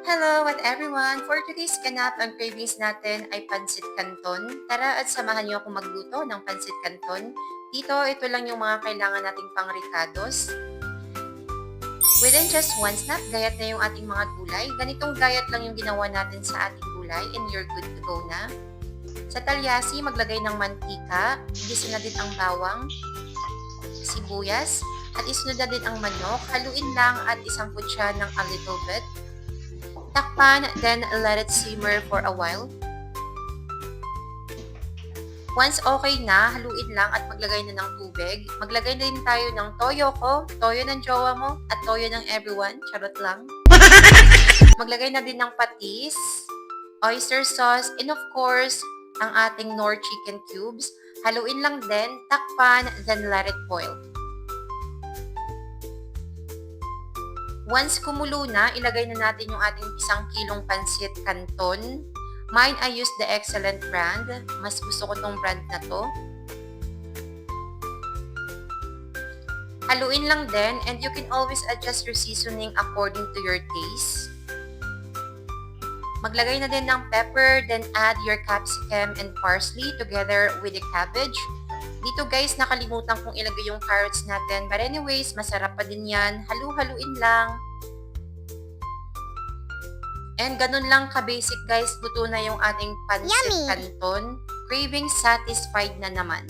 Hello what everyone! For today's ganap, ang cravings natin ay Pansit Canton. Tara at samahan niyo ako magluto ng Pansit Canton. Dito, ito lang yung mga kailangan nating pang-ricados. Within just one snap, gayat na yung ating mga gulay. Ganitong gayat lang yung ginawa natin sa ating gulay and you're good to go na. Sa talyasi, maglagay ng mantika, igisa na din ang bawang, sibuyas, at isunod na din ang manok. Haluin lang at isang kutsa ng a little bit. Takpan, then let it simmer for a while. Once okay na, haluin lang at maglagay na ng tubig. Maglagay na din tayo ng toyo ko, toyo ng jowa mo, at toyo ng everyone. Charot lang. Maglagay na din ng patis, oyster sauce, and of course, ang ating Knorr chicken cubes. Haluin lang din, takpan, then let it boil. Once kumulo na, ilagay na natin yung ating 1 kilong pansit canton. Mine, I use the Excellent brand. Mas gusto ko tong brand na to. Haluin lang din and you can always adjust your seasoning according to your taste. Maglagay na din ng pepper, then add your capsicum and parsley together with the cabbage. Dito guys, nakalimutan kong ilagay yung carrots natin. But anyways, masarap pa din yan. Halu-haluin lang. And ganun lang ka-basic guys, luto na yung ating pansit canton. Craving satisfied na naman.